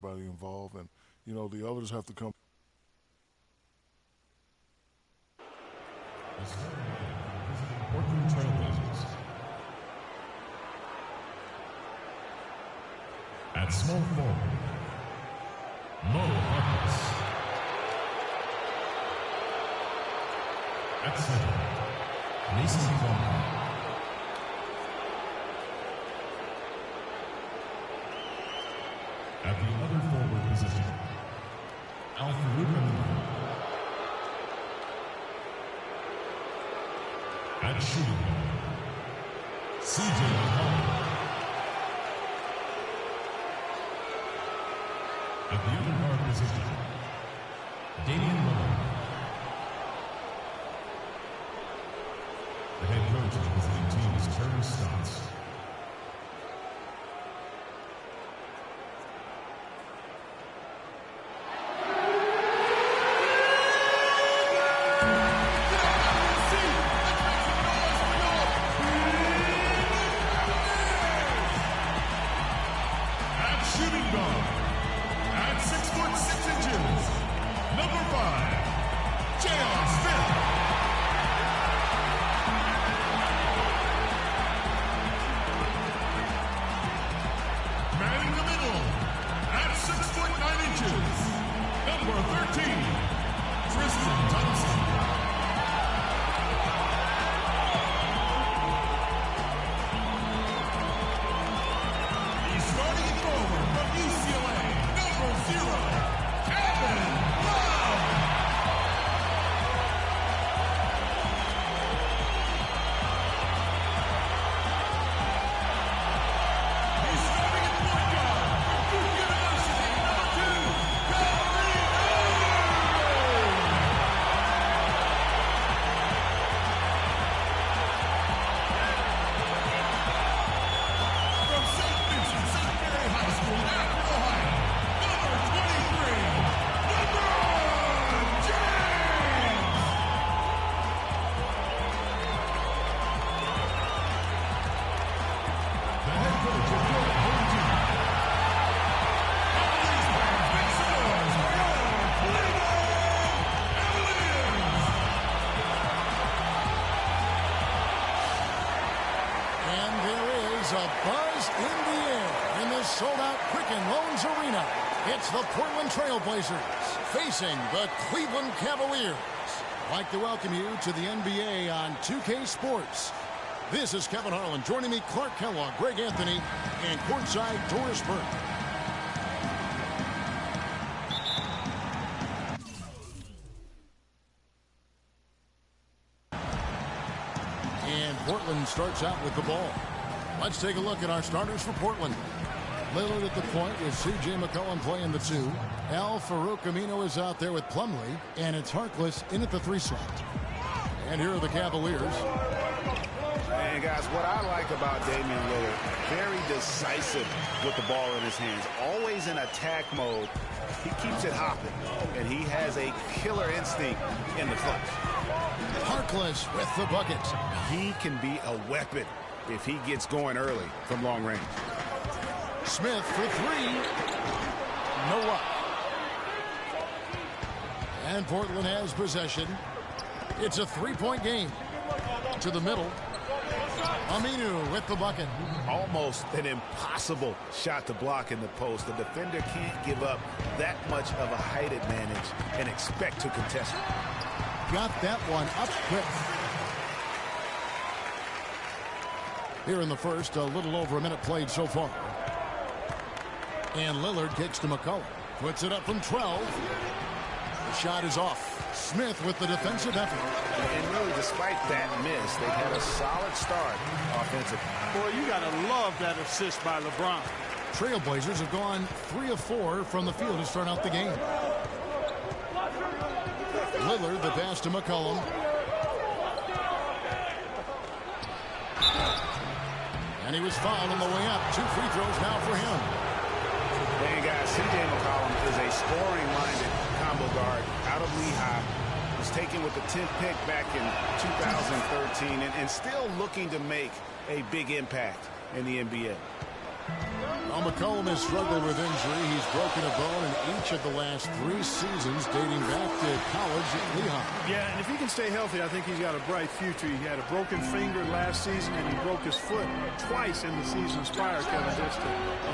everybody involved, and the others have to come. Portland Trailblazers. At small forward, Mo Harkless. At center, Mason Plummer. At the other forward position, Alfaruka. At shooting guard, Jbthaboss. At the other guard position, Damian Lillard. The head coach of the visiting team is Terry Stotts. A buzz in the air in the sold-out Quicken Loans Arena. It's the Portland Trailblazers facing the Cleveland Cavaliers. I'd like to welcome you to the NBA on 2K Sports. This is Kevin Harlan. Joining me, Clark Kellogg, Greg Anthony, and courtside Doris Burke. And Portland starts out with the ball. Let's take a look at our starters for Portland. Lillard at the point with C.J. McCollum playing the 2. Al-Farouq Amino is out there with Plumlee. And it's Harkless in at the 3 slot. And here are the Cavaliers. And guys, what I like about Damian Lillard, very decisive with the ball in his hands. Always in attack mode. He keeps it hopping. And he has a killer instinct in the clutch. Harkless with the bucket. He can be a weapon if he gets going early from long range. Smith for 3. No luck. And Portland has possession. It's a 3-point game. To the middle. Aminu with the bucket. Almost an impossible shot to block in the post. The defender can't give up that much of a height advantage and expect to contest it. Got that one up quick. Here in the first, a little over a minute played so far. And Lillard kicks to McCollum. Puts it up from 12. The shot is off. Smith with the defensive effort. And really, despite that miss, they've had a solid start offensively. Boy, you got to love that assist by LeBron. Trailblazers have gone 3 of 4 from the field to start out the game. Lillard, the pass to McCollum. And he was fouled on the way up. 2 free throws now for him. And guys, C.J. McCollum is a scoring-minded combo guard out of Lehigh. Was taken with the 10th pick back in 2013 and still looking to make a big impact in the NBA. Well, McCollum has struggled with injury. He's broken a bone in each of the last 3 seasons dating back to college at Lehigh. Yeah, and if he can stay healthy, I think he's got a bright future. He had a broken finger last season, and he broke his foot twice in the seasons prior, Kevin, just to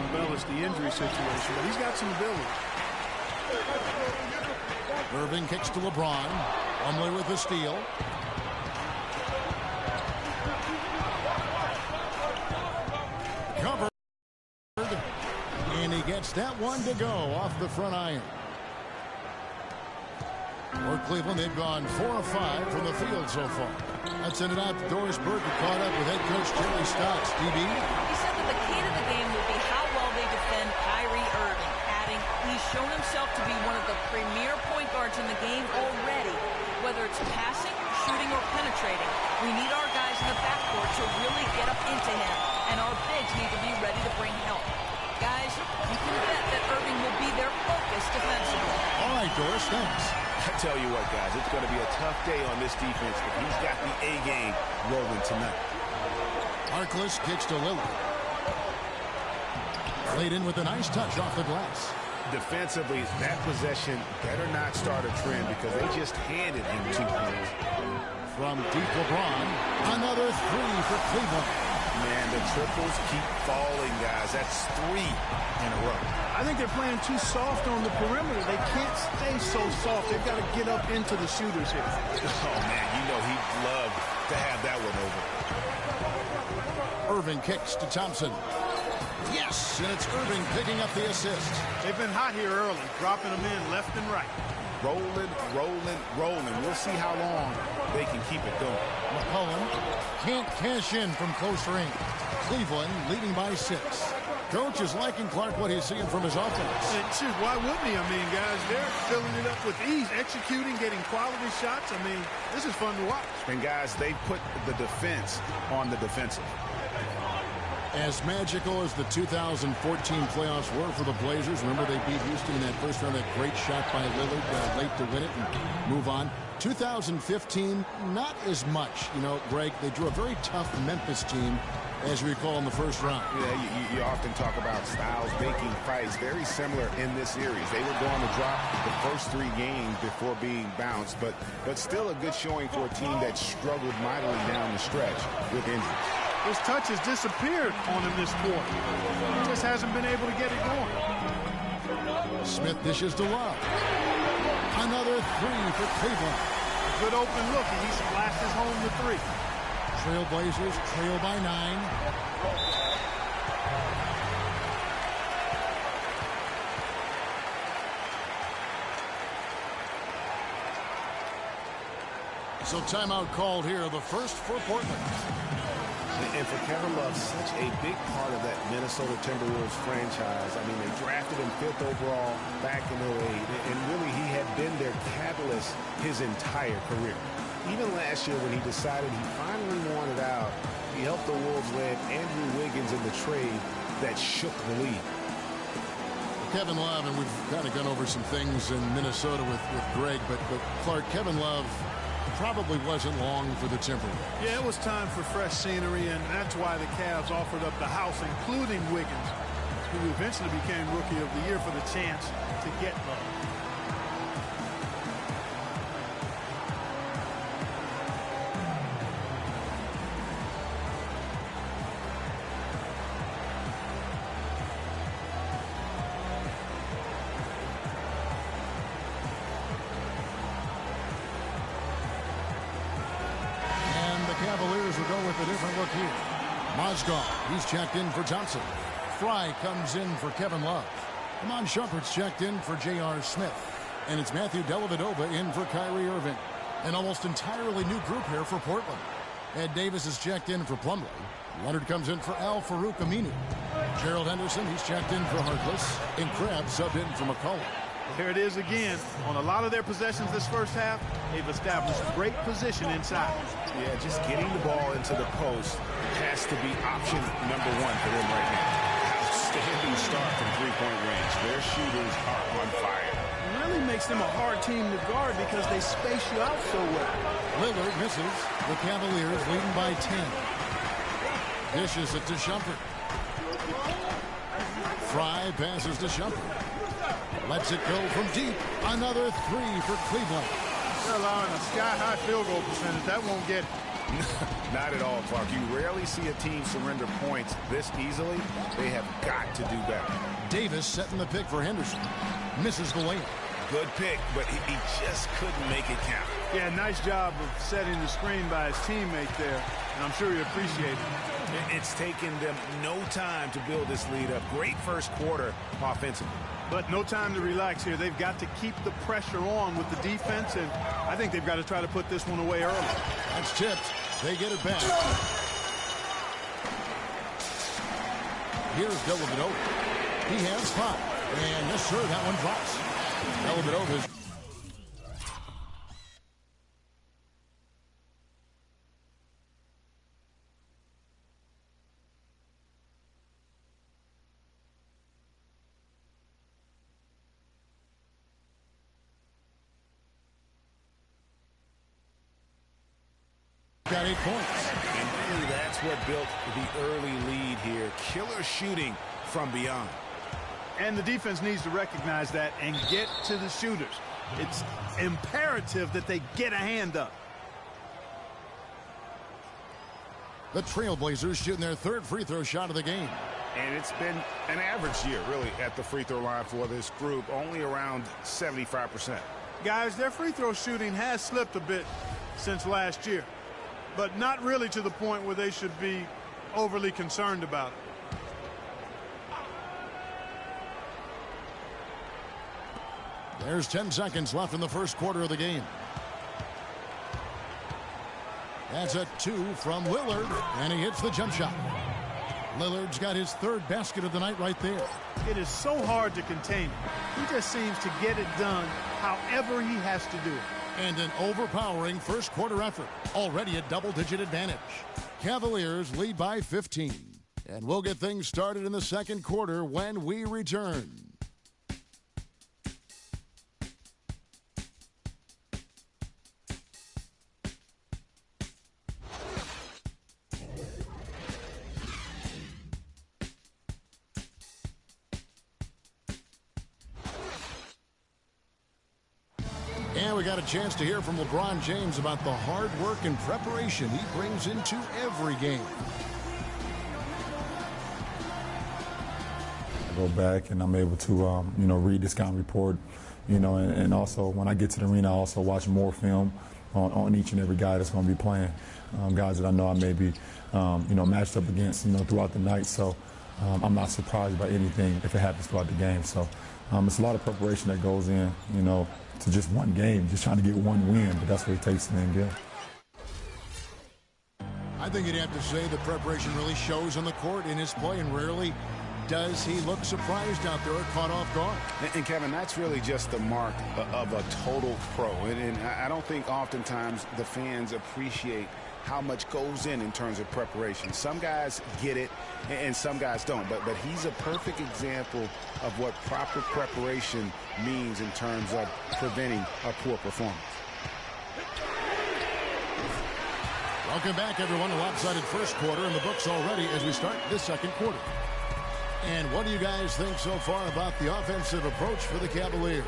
embellish the injury situation. But he's got some ability. Irving kicks to LeBron. Plumlee with the steal. Covered. And he gets that one to go off the front iron. For Cleveland, they've gone 4 of 5 from the field so far. That's sent it out to Doris Burke, who caught up with head coach Jerry Stotts. DB? He said that the key to the game will be how well they defend Kyrie Irving, adding he's shown himself to be one of the premier point guards in the game already. Whether it's passing, shooting, or penetrating, we need our guys in the backcourt to really get up into him, and our bigs need to be ready to bring help. Guys, you can bet that Irving will be their focus defensively. All right, Doris, thanks. I tell you what, guys, it's going to be a tough day on this defense, but he's got the A game rolling tonight. Harkless kicks to Lillard. Played in with a nice touch off the glass. Defensively, that possession better not start a trend because they just handed him 2 points. From deep LeBron, another 3 for Cleveland. Man, the triples keep falling, guys. That's 3 in a row. I think they're playing too soft on the perimeter. They can't stay so soft. They've got to get up into the shooters here. Oh, man, you know he'd love to have that one over. Irving kicks to Thompson. Yes, and it's Irving picking up the assist. They've been hot here early, dropping them in left and right. Rolling, rolling, rolling. We'll see how long they can keep it going. McCollum can't cash in from close range. Cleveland leading by 6. Coach is liking Clark what he's seeing from his offense. And shoot, why wouldn't he? I mean, guys, they're filling it up with ease, executing, getting quality shots. I mean, this is fun to watch. And, guys, they put the defense on the defensive. As magical as the 2014 playoffs were for the Blazers, remember they beat Houston in that first round, that great shot by Lillard late to win it and move on. 2015, not as much. You know, Greg, they drew a very tough Memphis team, as you recall, in the first round. Yeah, you often talk about styles making fights. Very similar in this series. They were going to drop the first 3 games before being bounced, but still a good showing for a team that struggled mightily down the stretch with injuries. His touch has disappeared on him this quarter. He just hasn't been able to get it going. Smith dishes to Love. Another 3 for Cleveland. Good open look, and he splashes home the 3. Trailblazers trail by 9. So timeout called here, the first for Portland. And for Kevin Love, such a big part of that Minnesota Timberwolves franchise. I mean, they drafted him 5th overall back in 08, and really he had been their catalyst his entire career. Even last year when he decided he finally wanted out, he helped the Wolves land Andrew Wiggins in the trade that shook the league. Kevin Love, and we've kind of gone over some things in Minnesota with Greg, but Clark, Kevin Love probably wasn't long for the Timberwolves. Yeah, it was time for fresh scenery, and that's why the Cavs offered up the house, including Wiggins, who eventually became Rookie of the Year for the chance to get Love. Cavaliers will go with a different look here. Mozgov, he's checked in for Thompson. Fry comes in for Kevin Love. Amon Shumpert's checked in for J.R. Smith. And it's Matthew Dellavedova in for Kyrie Irving. An almost entirely new group here for Portland. Ed Davis is checked in for Plumlee. Leonard comes in for Al Farouk Aminu. Gerald Henderson, he's checked in for Harkless. And Krabs subbed in for McCollum. Here it is again. On a lot of their possessions this first half, they've established great position inside. Yeah, just getting the ball into the post has to be option number 1 for them right now. Outstanding start from three-point range. Their shooters are on fire. It really makes them a hard team to guard because they space you out so well. Lillard misses. The Cavaliers leading by 10. Dishes it to Shumpert. Fry passes to Shumpert. Lets it go from deep. Another three for Cleveland. They're allowing a sky-high field goal percentage. That won't get it. Not at all, Clark. You rarely see a team surrender points this easily. They have got to do better. Davis setting the pick for Henderson. Misses the layup. Good pick, but he just couldn't make it count. Yeah, nice job of setting the screen by his teammate there, and I'm sure he appreciated it. It's taken them no time to build this lead up. Great first quarter offensively. But no time to relax here. They've got to keep the pressure on with the defense, and I think they've got to try to put this one away early. That's tipped. They get it back. Here's Jbthaboss. He has 5. And yes, sir, that one drops. Jbthaboss. Got 8 points. And really, that's what built the early lead here. Killer shooting from beyond. And the defense needs to recognize that and get to the shooters. It's imperative that they get a hand up. The Trailblazers shooting their 3rd free throw shot of the game. And it's been an average year, really, at the free throw line for this group, only around 75%. Guys, their free throw shooting has slipped a bit since last year, but not really to the point where they should be overly concerned about it. There's 10 seconds left in the first quarter of the game. That's a 2 from Lillard, and he hits the jump shot. Lillard's got his 3rd basket of the night right there. It is so hard to contain him. He just seems to get it done however he has to do it. And an overpowering first quarter effort. Already a double-digit advantage. Cavaliers lead by 15. And we'll get things started in the second quarter when we return. And we got a chance to hear from LeBron James about the hard work and preparation he brings into every game. I go back and I'm able to, read the scouting report, and also when I get to the arena, I also watch more film on each and every guy that's going to be playing, guys that I know I may be, matched up against, throughout the night. So I'm not surprised by anything if it happens throughout the game. So it's a lot of preparation that goes in, to just one game, just trying to get one win, but that's what it takes to then get. I think you'd have to say the preparation really shows on the court in his play, and rarely does he look surprised out there or caught off guard. And Kevin, that's really just the mark of a total pro. And I don't think oftentimes the fans appreciate how much goes in terms of preparation. Some guys get it and some guys don't, but he's a perfect example of what proper preparation means in terms of preventing a poor performance. Welcome back, everyone. A lopsided first quarter in the books already as we start this second quarter. And what do you guys think so far about the offensive approach for the Cavaliers?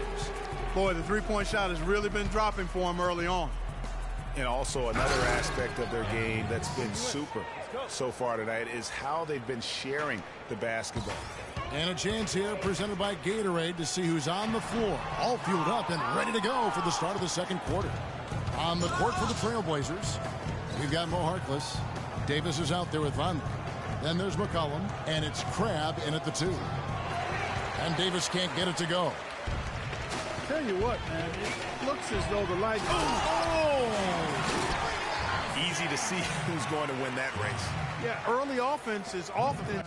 Boy, the three-point shot has really been dropping for him early on. And also another aspect of their game that's been super so far tonight is how they've been sharing the basketball. And a chance here presented by Gatorade to see who's on the floor, all fueled up and ready to go for the start of the second quarter. On the court for the Trailblazers, we've got Mo Harkless. Davis is out there with Von. Then there's McCollum, and it's Crabbe in at the 2. And Davis can't get it to go. Tell you what, man, it looks as though the light is Easy to see who's going to win that race. Yeah, early offense is often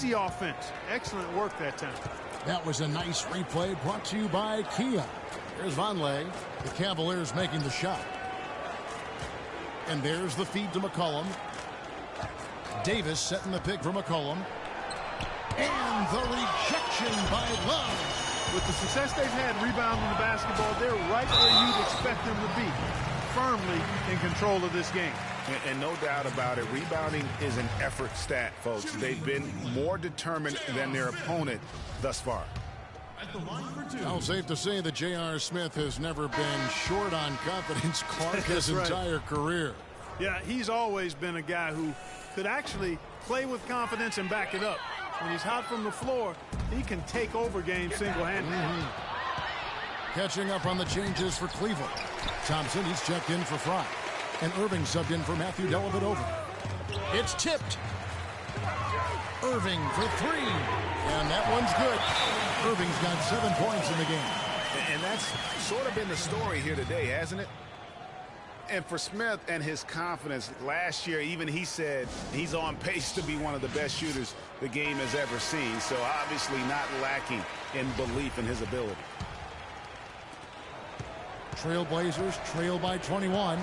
easy offense. Excellent work that time. That was a nice replay brought to you by Kia. There's Vonleh. The Cavaliers making the shot. And there's the feed to McCollum. Davis setting the pick for McCollum. And the rejection by Love. With the success they've had rebounding the basketball, they're right where you'd expect them to be. Firmly in control of this game. And no doubt about it, rebounding is an effort stat, folks. They've been more determined than their opponent thus far. Well, safe to say that J.R. Smith has never been short on confidence, Clark, his entire career. Yeah, he's always been a guy who could actually play with confidence and back it up. When he's hot from the floor, he can take over games single-handedly. Catching up on the changes for Cleveland. Thompson, he's checked in for Fry. And Irving subbed in for Matthew Dellavedova. It's tipped. Irving for three. And that one's good. Irving's got 7 points in the game. And that's sort of been the story here today, hasn't it? And for Smith and his confidence, last year even he said he's on pace to be one of the best shooters the game has ever seen. So obviously not lacking in belief in his ability. Trailblazers trail by 21.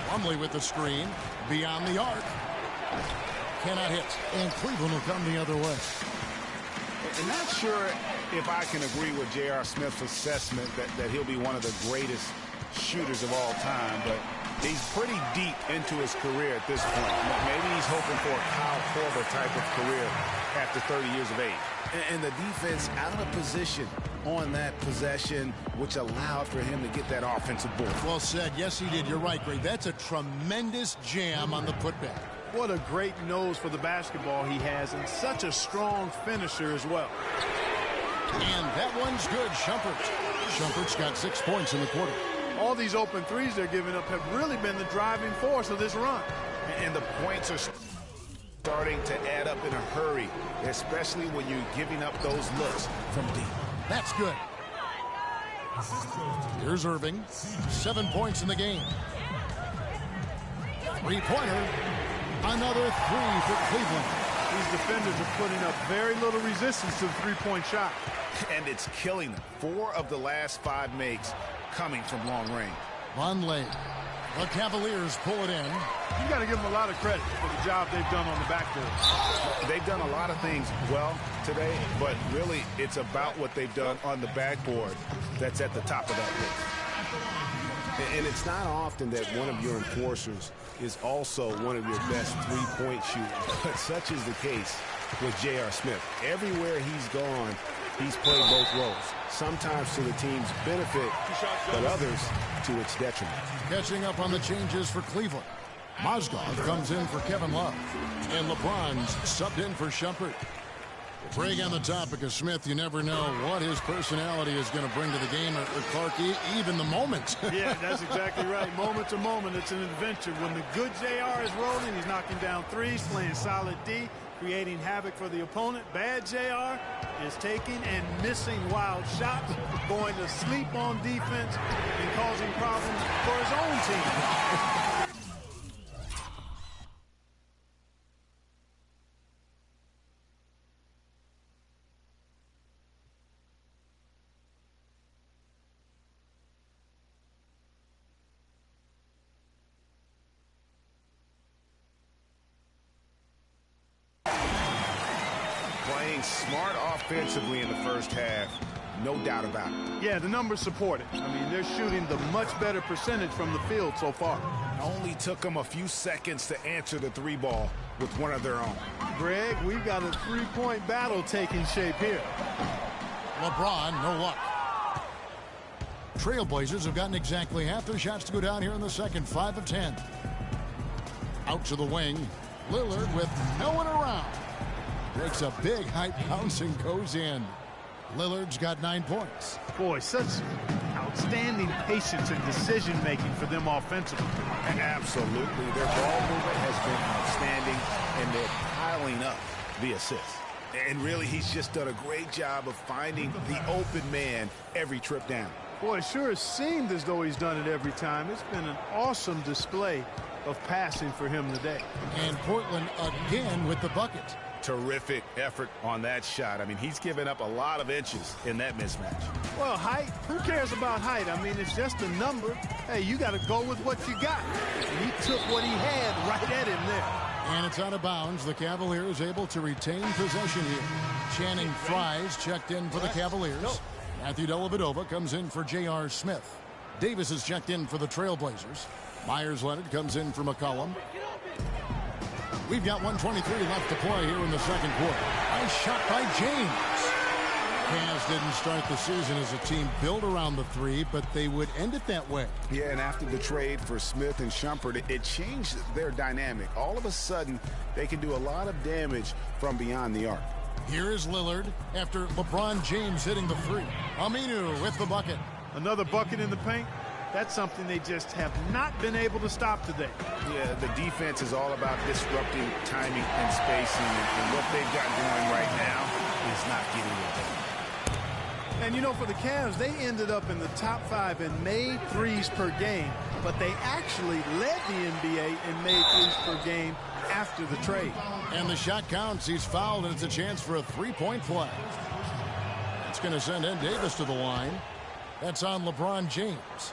Plumlee with the screen. Beyond the arc. Cannot hit. And Cleveland will come the other way. I'm not sure if I can agree with J.R. Smith's assessment that he'll be one of the greatest shooters of all time, but he's pretty deep into his career at this point. Maybe he's hoping for a Kyle Korver type of career after 30 years of age. And the defense out of position on that possession, which allowed for him to get that offensive board. Well said. Yes, he did. You're right, Greg. That's a tremendous jam on the putback. What a great nose for the basketball he has, and such a strong finisher as well. And that one's good. Shumpert's got 6 points in the quarter. All these open threes they're giving up have really been the driving force of this run. And the points are starting to add up in a hurry, especially when you're giving up those looks from deep. That's good. Here's Irving. 7 points in the game. Three-pointer. Another three for Cleveland. These defenders are putting up very little resistance to the three-point shot. And it's killing them. 4 of the last 5 makes coming from long range. Vonleh. The Cavaliers pull it in. You got to give them a lot of credit for the job they've done on the backboard. They've done a lot of things well today, but really it's about what they've done on the backboard that's at the top of that list. And it's not often that one of your enforcers is also one of your best three-point shooters, but such is the case with J.R. Smith. Everywhere he's gone, he's played both roles, sometimes to the team's benefit, but others to its detriment. Catching up on the changes for Cleveland. Mozgov comes in for Kevin Love. And LeBron's subbed in for Shumpert. Greg, on the topic of Smith, you never know what his personality is going to bring to the game, or Clark, even the moment. Yeah, that's exactly right. Moment to moment, it's an adventure. When the good JR is rolling, he's knocking down threes, playing solid D, creating havoc for the opponent. Bad JR is taking and missing wild shots, going to sleep on defense, and causing problems for his own team. Playing smart offensively in the first half, no doubt about it. Yeah, the numbers support it. I mean, they're shooting the much better percentage from the field so far. Only took them a few seconds to answer the three ball with one of their own. Greg, we've got a three-point battle taking shape here. LeBron, no luck. Trailblazers have gotten exactly half their shots to go down here in the second. 5 of 10. Out to the wing. Lillard with no one around. Makes a big height bounce and goes in. Lillard's got 9 points. Boy, such outstanding patience and decision-making for them offensively. Absolutely. Their ball movement has been outstanding, and they're piling up the assists. And really, he's just done a great job of finding the open man every trip down. Boy, it sure has seemed as though he's done it every time. It's been an awesome display of passing for him today. And Portland again with the bucket. Terrific effort on that shot. I mean, he's given up a lot of inches in that mismatch. Well, height, who cares about height? I mean, it's just a number. Hey, you got to go with what you got. And he took what he had right at him there. And it's out of bounds. The Cavaliers able to retain possession here. Channing Frye's checked in for the Cavaliers. Matthew Dellavedova comes in for J.R. Smith. Davis is checked in for the Trailblazers. Myers Leonard comes in for McCollum. We've got 1:23 left to play here in the second quarter. Nice shot by James. Cavs didn't start the season as a team built around the three, but they would end it that way. Yeah, and after the trade for Smith and Shumpert, it changed their dynamic. All of a sudden, they can do a lot of damage from beyond the arc. Here is Lillard after LeBron James hitting the three. Aminu with the bucket. Another bucket in the paint. That's something they just have not been able to stop today. Yeah, the defense is all about disrupting timing and spacing, and what they've got going right now is not getting it done. And, you know, for the Cavs, they ended up in the top 5 and made threes per game, but they actually led the NBA in made threes per game after the trade. And the shot counts. He's fouled, and it's a chance for a three-point play. It's going to send Ed Davis to the line. That's on LeBron James.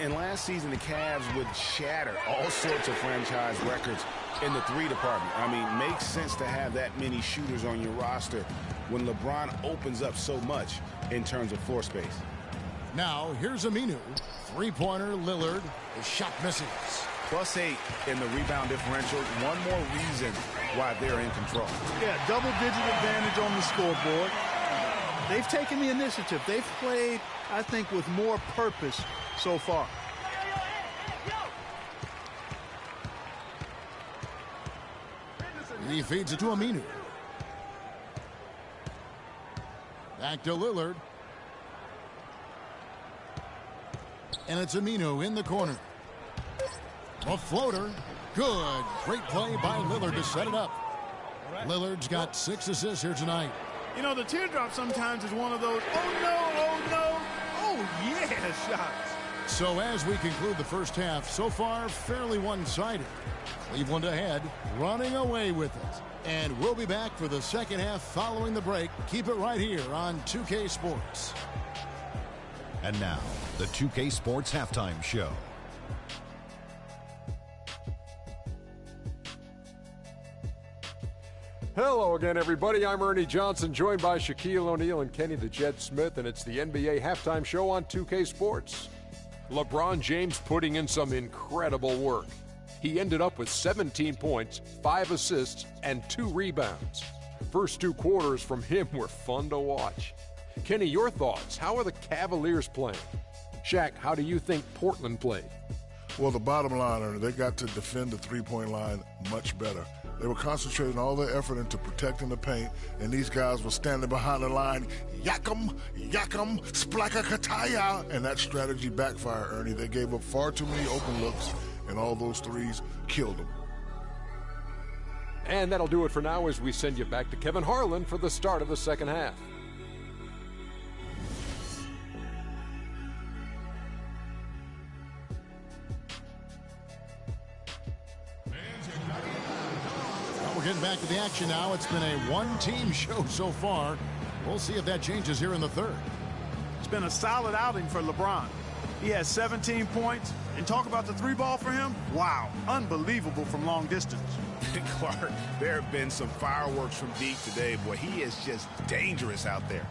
And last season, the Cavs would shatter all sorts of franchise records in the three department. I mean, makes sense to have that many shooters on your roster when LeBron opens up so much in terms of floor space. Now, here's Aminu. Three-pointer, Lillard. His shot misses. +8 in the rebound differential. One more reason why they're in control. Yeah, double-digit advantage on the scoreboard. They've taken the initiative. They've played, I think, with more purpose so far. He feeds it to Aminu. Back to Lillard. And it's Aminu in the corner. A floater. Good. Great play by Lillard to set it up. Lillard's got 6 assists here tonight. You know, the teardrop sometimes is one of those, oh no, oh yeah shots. So as we conclude the first half, so far fairly one-sided. Cleveland ahead, running away with it. And we'll be back for the second half following the break. Keep it right here on 2K Sports. And now, the 2K Sports Halftime Show. Hello again, everybody. I'm Ernie Johnson, joined by Shaquille O'Neal and Kenny the Jet Smith, and it's the NBA Halftime Show on 2K Sports. LeBron James putting in some incredible work. He ended up with 17 points, 5 assists, and 2 rebounds. First 2 quarters from him were fun to watch. Kenny, your thoughts? How are the Cavaliers playing? Shaq, how do you think Portland played? Well, the bottom line, Ernie, they got to defend the three-point line much better. They were concentrating all their effort into protecting the paint, and these guys were standing behind the line, yakum, splaka kataya, and that strategy backfired, Ernie. They gave up far too many open looks, and all those threes killed them. And that'll do it for now as we send you back to Kevin Harlan for the start of the second half. Getting back to the action now. It's been a one-team show so far. We'll see if that changes here in the third. It's been a solid outing for LeBron. He has 17 points. And talk about the 3-ball for him. Wow, unbelievable from long distance. Clark, there have been some fireworks from deep today. Boy, he is just dangerous out there.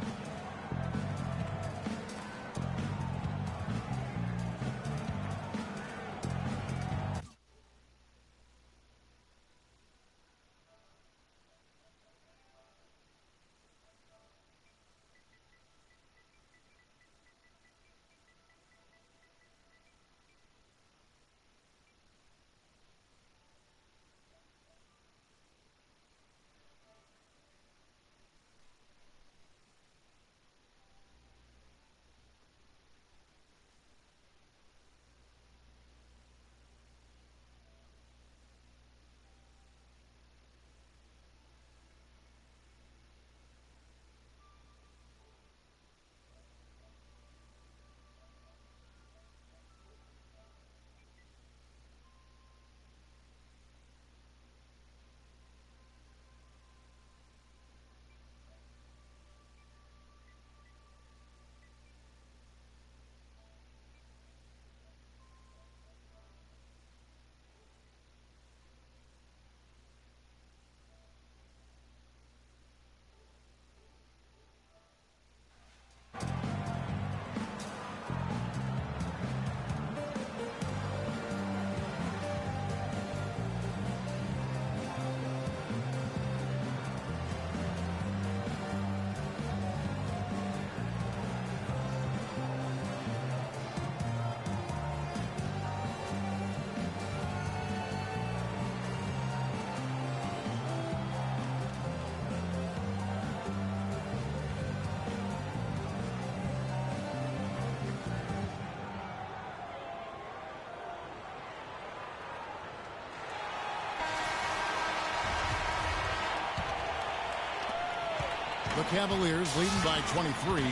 Cavaliers leading by 23.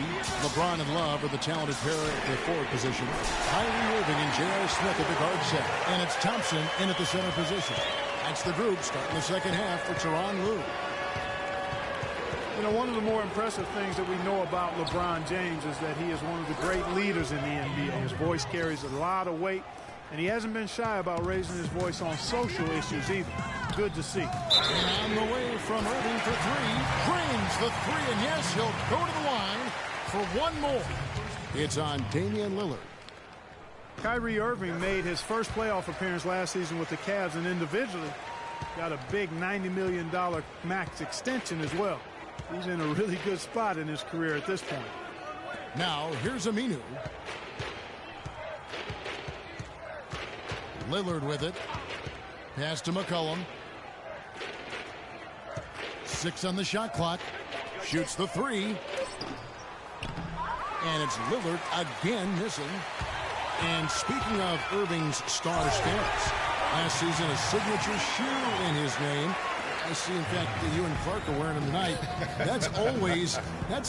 LeBron and Love are the talented pair at the forward position. Kyrie Irving and J.R. Smith at the guard set. And it's Thompson in at the center position. That's the group starting the second half for Tyronn Lue. You know, one of the more impressive things that we know about LeBron James is that he is one of the great leaders in the NBA. His voice carries a lot of weight, and he hasn't been shy about raising his voice on social issues either. Good to see. And on the way from Irving for three. Drains the three, and yes, he'll go to the line for one more. It's on Damian Lillard. Kyrie Irving made his first playoff appearance last season with the Cavs, and individually got a big $90 million max extension as well. He's in a really good spot in his career at this point. Now, here's Aminu. Lillard with it. Pass to McCollum. 6 on the shot clock. Shoots the three. And it's Lillard again missing. And speaking of Irving's star status, last season a signature shoe in his name. I see, in fact, that you and Clark are wearing them tonight. That's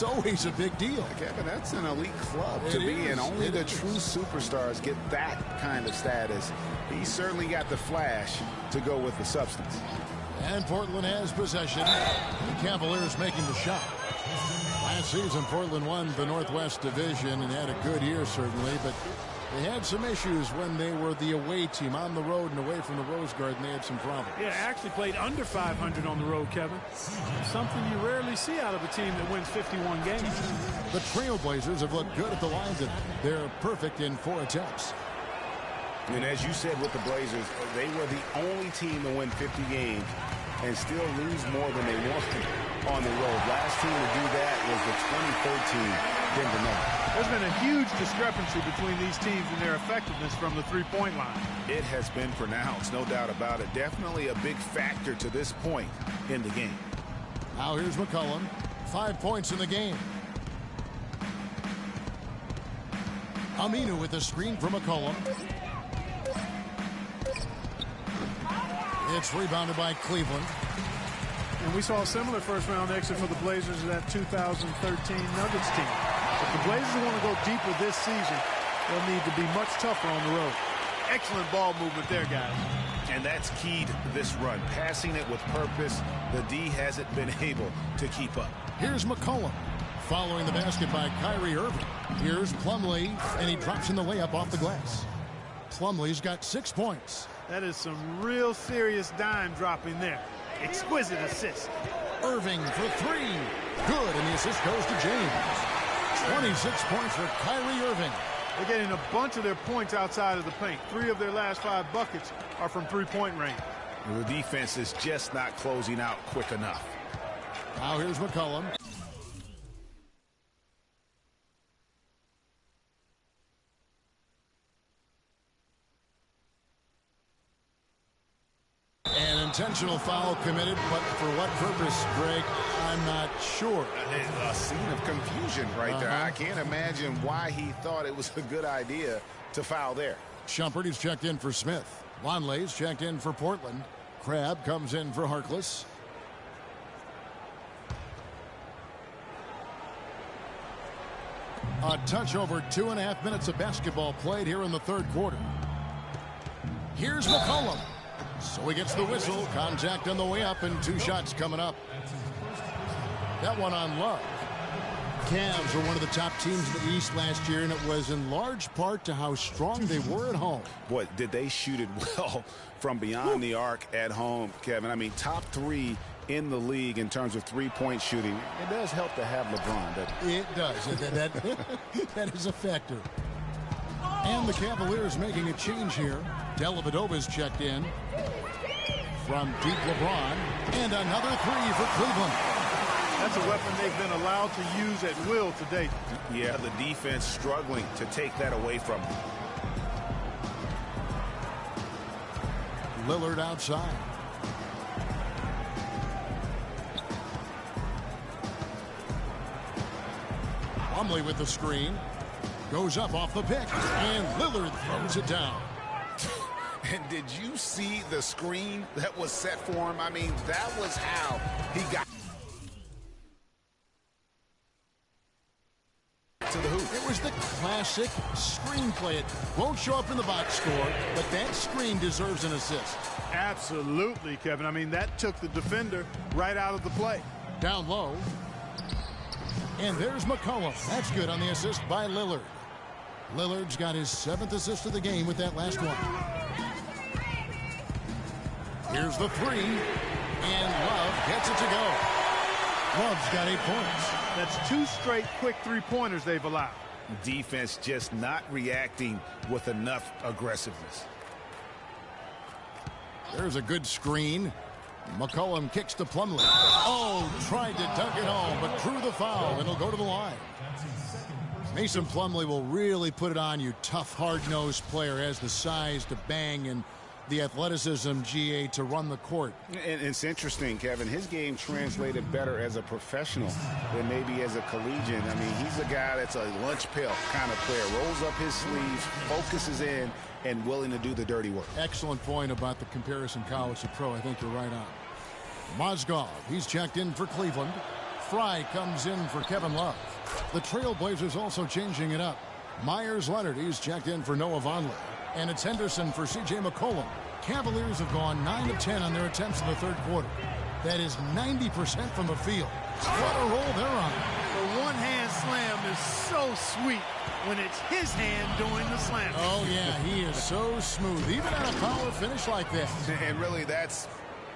always a big deal. Kevin, that's an elite club to be in. Only the true superstars get that kind of status. He certainly got the flash to go with the substance. And Portland has possession. The Cavaliers making the shot. Last season, Portland won the Northwest Division and had a good year, certainly, but they had some issues when they were the away team on the road and away from the Rose Garden. They had some problems. Yeah, actually played under 500 on the road, Kevin. Something you rarely see out of a team that wins 51 games. The Trailblazers have looked good at the line. They're perfect in 4 attempts. And as you said with the Blazers, they were the only team to win 50 games and still lose more than they won on the road. Last team to do that was the 2013 Denver Nuggets. There's been a huge discrepancy between these teams and their effectiveness from the three-point line. It has been pronounced, no doubt about it. Definitely a big factor to this point in the game. Now here's McCollum. 5 points in the game. Aminu with the screen for McCollum. It's rebounded by Cleveland. And we saw a similar first-round exit for the Blazers in that 2013 Nuggets team. If the Blazers want to go deeper this season, they'll need to be much tougher on the road. Excellent ball movement there, guys. And that's key to this run. Passing it with purpose, the D hasn't been able to keep up. Here's McCollum following the basket by Kyrie Irving. Here's Plumlee, and he drops in the layup off the glass. Plumlee's got 6 points. That is some real serious dime dropping there. Exquisite assist. Irving for three. Good, and the assist goes to James. 26 points for Kyrie Irving. They're getting a bunch of their points outside of the paint. 3 of their last 5 buckets are from three-point range. The defense is just not closing out quick enough. Now here's McCollum. An intentional foul committed, but for what purpose, Greg, I'm not sure. A scene of confusion right there. I can't imagine why he thought it was a good idea to foul there. Shumpert is checked in for Smith. Longley's checked in for Portland. Crabb comes in for Harkless. A touch over 2.5 minutes of basketball played here in the third quarter. Here's McCollum. So he gets the whistle. Contact on the way up and 2 shots coming up. That one on Love. Cavs were one of the top teams in the East last year, and it was in large part to how strong they were at home. Boy, did they shoot it well from beyond the arc at home, Kevin. I mean, top 3 in the league in terms of three-point shooting. It does help to have LeBron, doesn't it? It does. That is a factor. And the Cavaliers making a change here. Dellavedova's checked in from deep LeBron. And another 3 for Cleveland. That's a weapon they've been allowed to use at will to date. Yeah, the defense struggling to take that away from them. Lillard outside. Plumlee with the screen. Goes up off the pick. And Lillard throws it down. And did you see the screen that was set for him? I mean, that was how he got. the hoop. It was the classic screenplay. It won't show up in the box score, but that screen deserves an assist. Absolutely, Kevin. I mean, that took the defender right out of the play. Down low. And there's McCollum. That's good on the assist by Lillard. Lillard's got his 7th assist of the game with that last one. Here's the 3. And Love gets it to go. Love's got 8 points. That's 2 straight quick three-pointers they've allowed. Defense just not reacting with enough aggressiveness. There's a good screen. McCollum kicks to Plumlee. Oh, tried to dunk it home, but drew the foul, and it'll go to the line. Mason Plumlee will really put it on you. Tough, hard-nosed player, has the size to bang and the athleticism, GA, to run the court. And it's interesting, Kevin. His game translated better as a professional than maybe as a collegiate. I mean, he's a guy that's a lunch pail kind of player. Rolls up his sleeves, focuses in, and willing to do the dirty work. Excellent point about the comparison college to pro. I think you're right on. Mozgov, he's checked in for Cleveland. Fry comes in for Kevin Love. The Trailblazers also changing it up. Myers Leonard, he's checked in for Noah Vonleh. And it's Henderson for C.J. McCollum. Cavaliers have gone 9 of 10 on their attempts in the third quarter. That is 90% from the field. What a roll they're on. The one-hand slam is so sweet when it's his hand doing the slam. Oh, yeah, he is so smooth, even at a power finish like that. And really, that's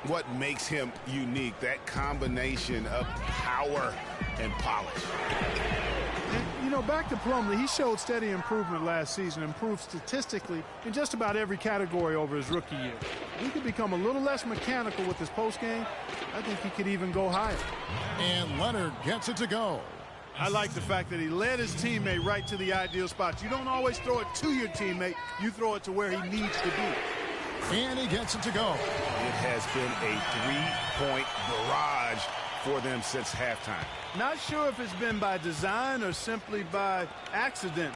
what makes him unique, that combination of power and polish. And, you know, back to Plumlee, he showed steady improvement last season, improved statistically in just about every category over his rookie year. He could become a little less mechanical with his postgame. I think he could even go higher. And Leonard gets it to go. I like the fact that he led his teammate right to the ideal spot. You don't always throw it to your teammate. You throw it to where he needs to be. And he gets it to go. It has been a 3-point barrage for them since halftime. Not sure if it's been by design or simply by accident.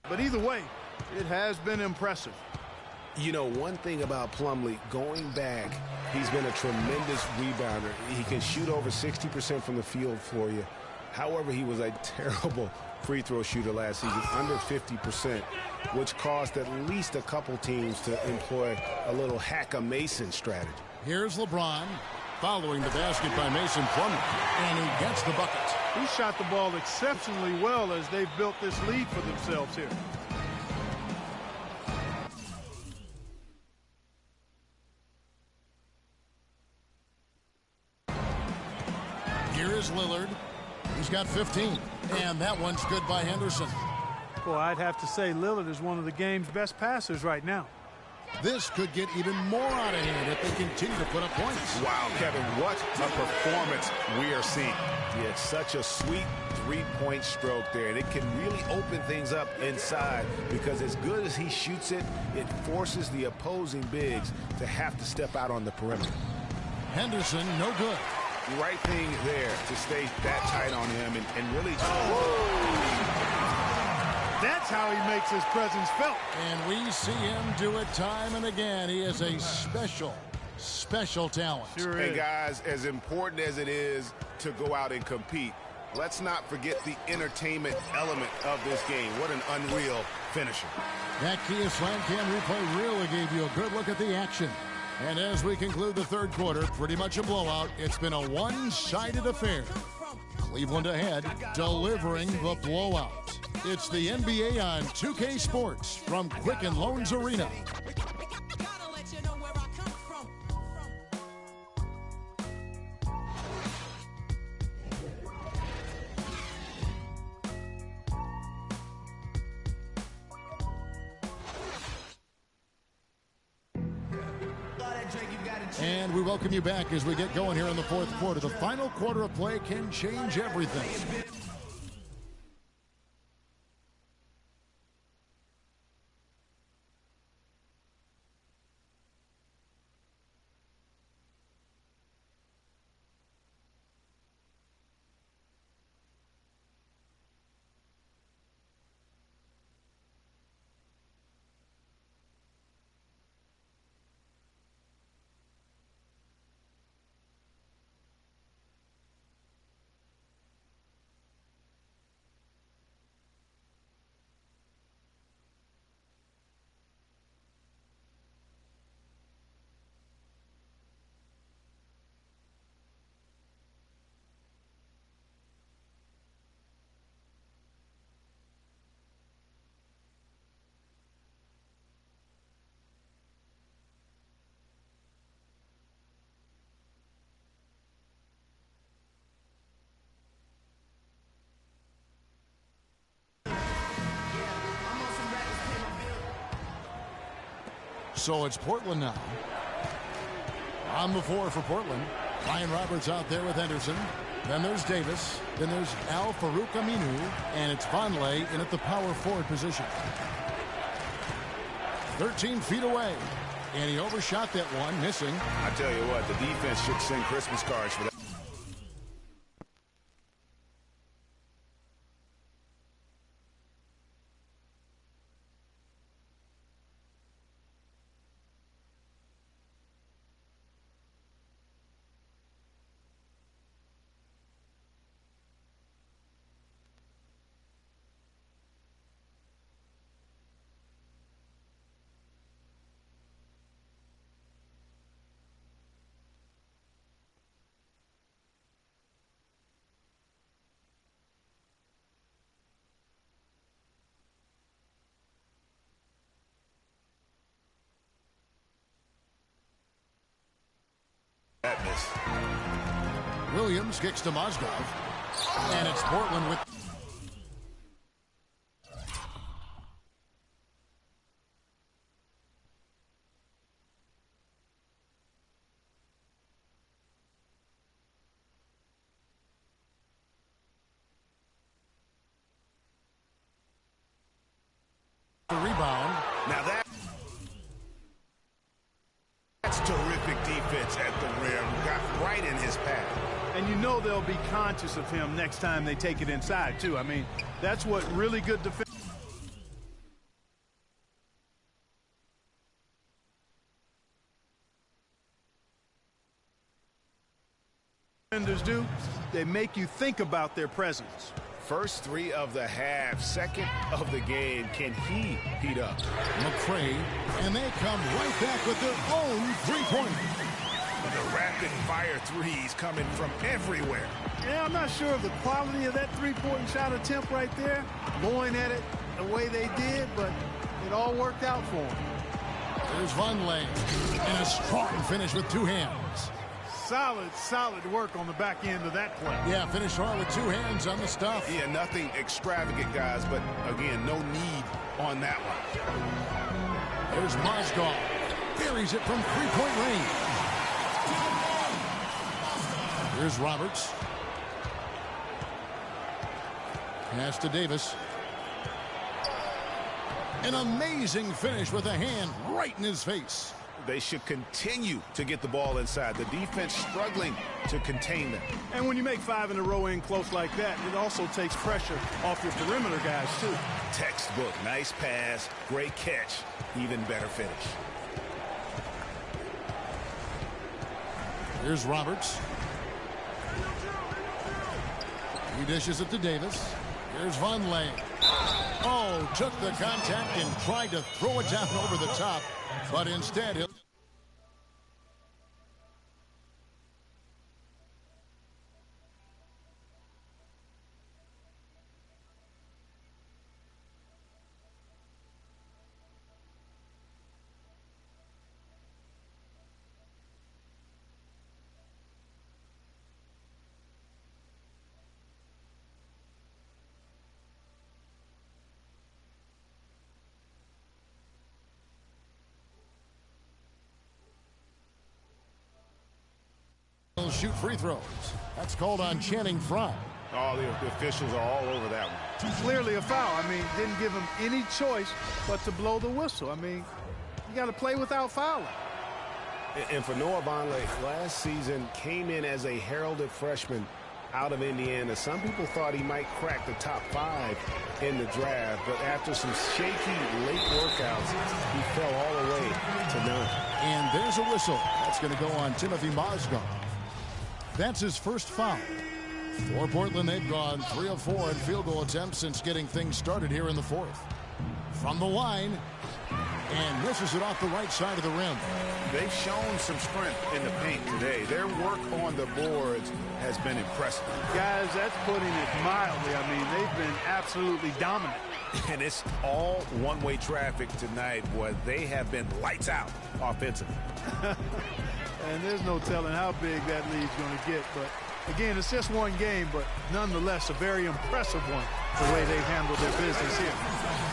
But either way, it has been impressive. You know, one thing about Plumlee, going back, he's been a tremendous rebounder. He can shoot over 60% from the field for you. However, he was a terrible free throw shooter last season, under 50%, which caused at least a couple teams to employ a little hack-a-Mason strategy. Here's LeBron following the basket by Mason Plumlee, and he gets the bucket. He shot the ball exceptionally well as they've built this lead for themselves here. Here is Lillard. He's got 15, and that one's good by Henderson. Well, I'd have to say Lillard is one of the game's best passers right now. This could get even more out of hand if they continue to put up points. Wow, Kevin, what a performance we are seeing. Yeah, it's such a sweet three-point stroke there, and it can really open things up inside because as good as he shoots it, it forces the opposing bigs to have to step out on the perimeter. Henderson, no good. Right thing there to stay that tight on him and really... That's how he makes his presence felt. And we see him do it time and again. He is a special talent. Sure Hey, is. guys, as important as it is to go out and compete, let's not forget the entertainment element of this game. What an unreal finisher. That Kia SlamCam replay really gave you a good look at the action. And as we conclude the third quarter, pretty much a blowout. It's been a one-sided affair. Cleveland ahead, delivering the blowout. It's the NBA on 2K Sports from Quicken Loans Arena. And we welcome you back as we get going here in the fourth quarter. The final quarter of play can change everything. So it's Portland now. On the floor for Portland. Ryan Roberts out there with Henderson. Then there's Davis. Then there's Al Farouk Aminu. And it's Vonleh in at the power forward position. 13 feet away. And he overshot that one, missing. I tell you what, the defense should send Christmas cards for that. That miss. Williams kicks to Mozgov. And it's Portland with... the rebound. Now that's terrific defense at the rim. Got right in his path. And you know they'll be conscious of him next time they take it inside, too. I mean, that's what really good defenders do. They make you think about their presence. First three of the half, second of the game. Can he heat up? McCray, and they come right back with their own three-pointer. The rapid-fire threes coming from everywhere. Yeah, I'm not sure of the quality of that three-point shot attempt right there, going at it the way they did, but it all worked out for them. There's Vonleh, and a strong finish with two hands. Solid work on the back end of that play. Yeah, finish hard with two hands on the stuff. Yeah, nothing extravagant, guys, but again, no need on that one. There's Mozgov. Buries it from three-point range. Here's Roberts. Pass to Davis. An amazing finish with a hand right in his face. They should continue to get the ball inside. The defense struggling to contain them. And when you make 5 in a row in close like that, it also takes pressure off your perimeter guys, too. Textbook. Nice pass. Great catch. Even better finish. Here's Roberts. He dishes it to Davis. Here's Vonleh. Oh, took the contact and tried to throw it down over the top, but instead he'll... shoot free throws. That's called on Channing Frye. Oh, the officials are all over that one. Clearly a foul. I mean, didn't give him any choice but to blow the whistle. I mean, you got to play without fouling. And for Noah Vonleh, last season came in as a heralded freshman out of Indiana. Some people thought he might crack the top 5 in the draft, but after some shaky late workouts, he fell all the way to none. And there's a whistle. That's going to go on Timothy Mozgov. That's his first foul. For Portland, they've gone 3 of 4 in field goal attempts since getting things started here in the 4th. From the line, and misses it off the right side of the rim. They've shown some strength in the paint today. Their work on the boards has been impressive. Guys, that's putting it mildly. I mean, they've been absolutely dominant. And it's all one-way traffic tonight, boy. They have been lights out offensively. And there's no telling how big that lead's going to get. But, again, it's just one game, but nonetheless a very impressive one, the way they've handled their business here.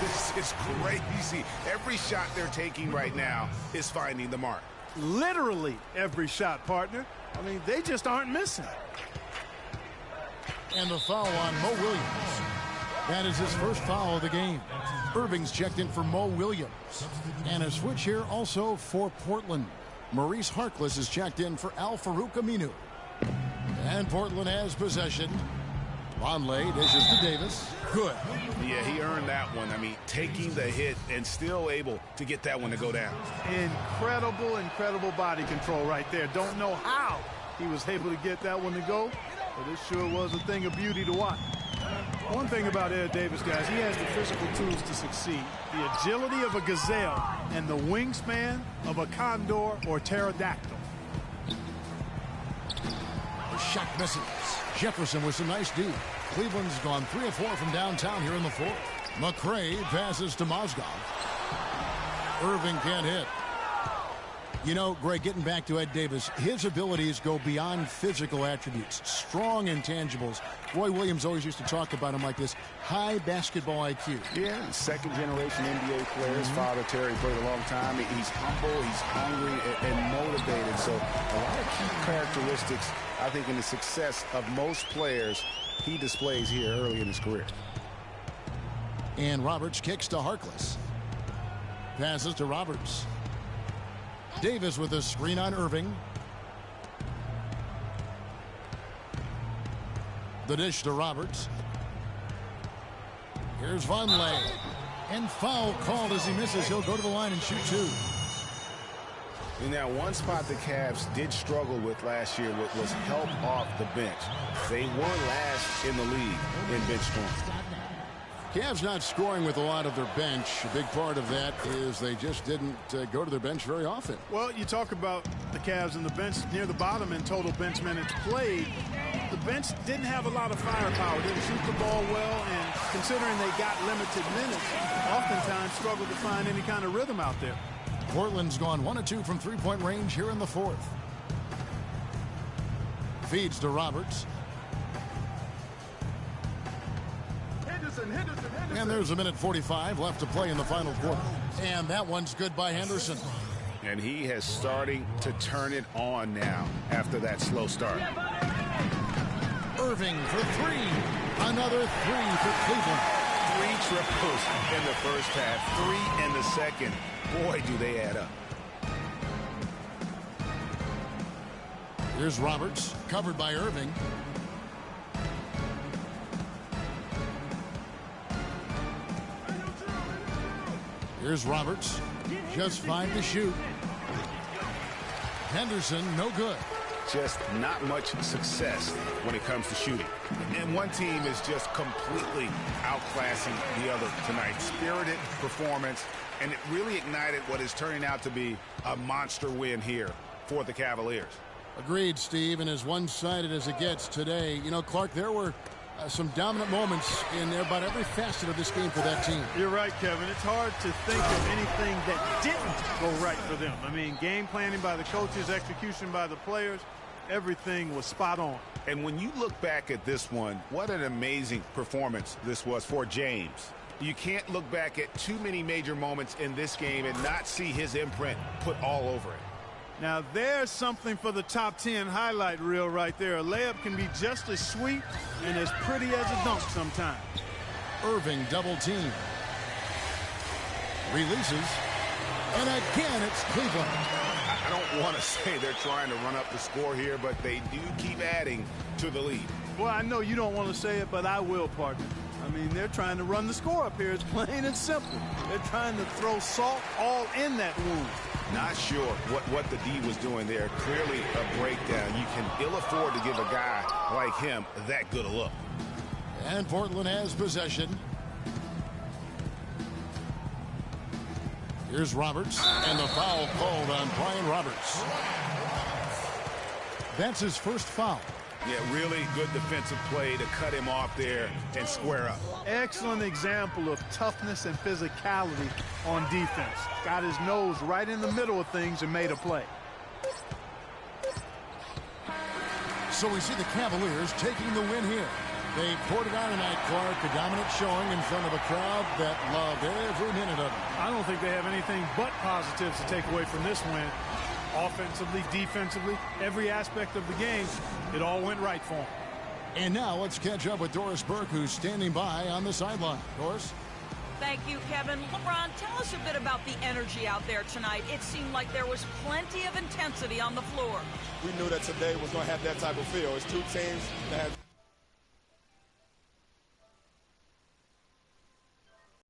This is crazy. Every shot they're taking right now is finding the mark. Literally every shot, partner. I mean, they just aren't missing. And the foul on Mo Williams. That is his first foul of the game. Irving's checked in for Mo Williams. And a switch here also for Portland. Maurice Harkless is checked in for Al-Farouq Aminu. And Portland has possession. Vonleh dishes to Davis. Good. Yeah, he earned that one. I mean, taking the hit and still able to get that one to go down. Incredible body control right there. Don't know how he was able to get that one to go, but it sure was a thing of beauty to watch. One thing about Ed Davis, guys, he has the physical tools to succeed. The agility of a gazelle and the wingspan of a condor or pterodactyl. The shot misses. Jefferson with some nice D. Cleveland's gone 3 of 4 from downtown here in the 4th. McRae passes to Mozgov. Irving can't hit. You know, Greg, getting back to Ed Davis, his abilities go beyond physical attributes, strong intangibles. Roy Williams always used to talk about him like this, high basketball IQ. Yeah, second-generation NBA player. His father, Terry, played a long time. He's humble, he's hungry, and motivated. So a lot of key characteristics, I think, in the success of most players he displays here early in his career. And Roberts kicks to Harkless. Passes to Roberts. Davis with a screen on Irving. The dish to Roberts. Here's Vonleh. And foul called as he misses. He'll go to the line and shoot 2. And now one spot the Cavs did struggle with last year was help off the bench. They won last in the league in bench scoring. Cavs not scoring with a lot of their bench. A big part of that is they just didn't go to their bench very often. Well, you talk about the Cavs and the bench near the bottom in total bench minutes played. The bench didn't have a lot of firepower, didn't shoot the ball well, and considering they got limited minutes, oftentimes struggled to find any kind of rhythm out there. Portland's gone 1 of 2 from three-point range here in the 4th. Feeds to Roberts. And there's 1:45 left to play in the final quarter. And that one's good by Henderson. And he has starting to turn it on now after that slow start. Irving for 3. Another 3 for Cleveland. 3 triples in the first half, 3 in the second. Boy, do they add up. Here's Roberts, covered by Irving. Here's Roberts, just 5 to shoot. Henderson, no good. Just not much success when it comes to shooting. And one team is just completely outclassing the other tonight. Spirited performance, and it really ignited what is turning out to be a monster win here for the Cavaliers. Agreed, Steve, and as one-sided as it gets today, you know, Clark, there were some dominant moments in about every facet of this game for that team. You're right, Kevin. It's hard to think of anything that didn't go right for them. I mean, game planning by the coaches, execution by the players, everything was spot on. And when you look back at this one, what an amazing performance this was for James. You can't look back at too many major moments in this game and not see his imprint put all over it. Now, there's something for the top 10 highlight reel right there. A layup can be just as sweet and as pretty as a dunk sometimes. Irving double team. Releases. And again, it's Cleveland. I don't want to say they're trying to run up the score here, but they do keep adding to the lead. Well, I know you don't want to say it, but I will, partner. I mean, they're trying to run the score up here. It's plain and simple. They're trying to throw salt all in that wound. Not sure what the D was doing there. Clearly a breakdown. You can ill afford to give a guy like him that good a look. And Portland has possession. Here's Roberts, and the foul called on Brian Roberts. That's his first foul. Yeah, really good defensive play to cut him off there and square up. Excellent example of toughness and physicality on defense. Got his nose right in the middle of things and made a play. So we see the Cavaliers taking the win here. They poured it on tonight, Clark, a dominant showing in front of a crowd that loved every minute of it. I don't think they have anything but positives to take away from this win. Offensively, defensively, every aspect of the game, it all went right for them. And now let's catch up with Doris Burke, who's standing by on the sideline. Doris? Thank you, Kevin. LeBron, tell us a bit about the energy out there tonight. It seemed like there was plenty of intensity on the floor. We knew that today was going to have that type of feel. It's two teams that have